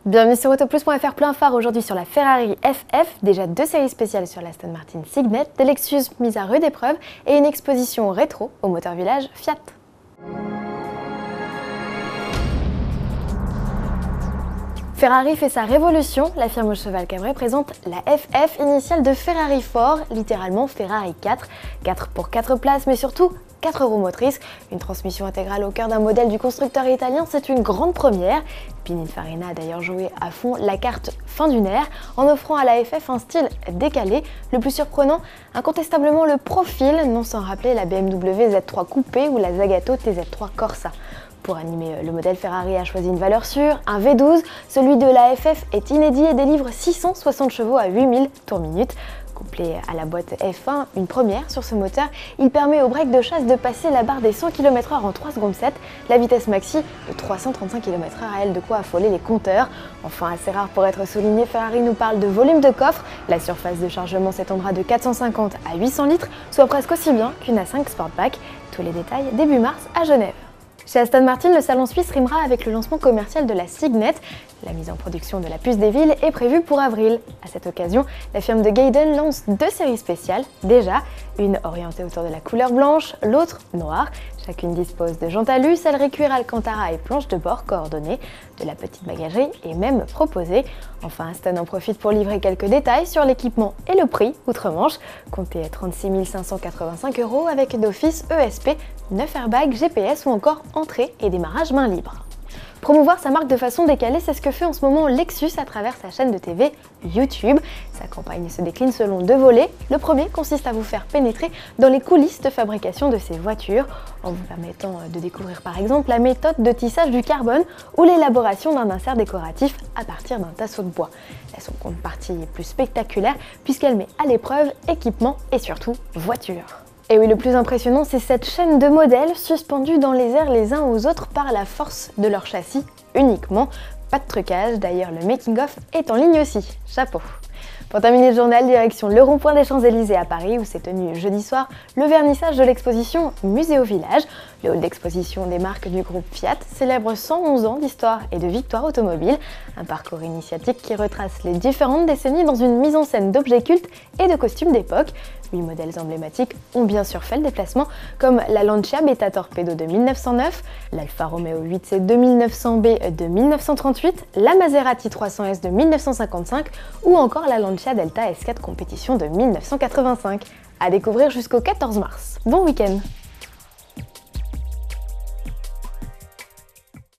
Bienvenue sur Autoplus.fr, plein phare aujourd'hui sur la Ferrari FF, déjà 2 séries spéciales sur l'Aston Martin Signet, des Lexus mises à rude épreuve et une exposition rétro au moteur village Fiat. Ferrari fait sa révolution, la firme au cheval cabré présente la FF, initiale de Ferrari Fort, littéralement Ferrari 4. 4 pour 4 places, mais surtout 4 roues motrices, une transmission intégrale au cœur d'un modèle du constructeur italien, c'est une grande première. Pininfarina a d'ailleurs joué à fond la carte fin d'une ère en offrant à la FF un style décalé. Le plus surprenant, incontestablement le profil, non sans rappeler la BMW Z3 Coupé ou la Zagato TZ3 Corsa. Pour animer le modèle, Ferrari a choisi une valeur sûre, un V12. Celui de la FF est inédit et délivre 660 chevaux à 8000 tours minute. Couplé à la boîte F1, une première sur ce moteur, il permet au break de chasse de passer la barre des 100 km/h en 3 secondes 7, la vitesse maxi de 335 km/h a elle de quoi affoler les compteurs. Enfin, assez rare pour être souligné, Ferrari nous parle de volume de coffre. La surface de chargement s'étendra de 450 à 800 litres, soit presque aussi bien qu'une A5 Sportback. Tous les détails début mars à Genève. Chez Aston Martin, le salon suisse rimera avec le lancement commercial de la Signet. La mise en production de la puce des villes est prévue pour avril. À cette occasion, la firme de Gaydon lance 2 séries spéciales, déjà, une orientée autour de la couleur blanche, l'autre noire. Chacune dispose de jantes alu, sellerie cuir Alcantara et planches de bord coordonnées. De la petite bagagerie est même proposée. Enfin, Aston en profite pour livrer quelques détails sur l'équipement et le prix, outre-Manche. Comptez 36 585 € avec d'office ESP, 9 airbags, GPS ou encore entrée et démarrage main libre. Promouvoir sa marque de façon décalée, c'est ce que fait en ce moment Lexus à travers sa chaîne de TV YouTube. Sa campagne se décline selon 2 volets. Le premier consiste à vous faire pénétrer dans les coulisses de fabrication de ces voitures, en vous permettant de découvrir par exemple la méthode de tissage du carbone ou l'élaboration d'un insert décoratif à partir d'un tasseau de bois. La seconde partie est plus spectaculaire puisqu'elle met à l'épreuve équipement et surtout voiture. Et oui, le plus impressionnant, c'est cette chaîne de modèles suspendus dans les airs les uns aux autres par la force de leur châssis uniquement. Pas de trucage, d'ailleurs le making-of est en ligne aussi. Chapeau! Pour terminer le journal, direction le rond-point des Champs-Élysées à Paris où s'est tenu jeudi soir le vernissage de l'exposition Musée au village. Le hall d'exposition des marques du groupe Fiat célèbre 111 ans d'histoire et de victoire automobile. Un parcours initiatique qui retrace les différentes décennies dans une mise en scène d'objets cultes et de costumes d'époque. 8 modèles emblématiques ont bien sûr fait le déplacement, comme la Lancia Beta Torpedo de 1909, l'Alfa Romeo 8C 2900B de 1938, la Maserati 300S de 1955 ou encore la Lancia Delta S4 Compétition de 1985. À découvrir jusqu'au 14 mars. Bon week-end!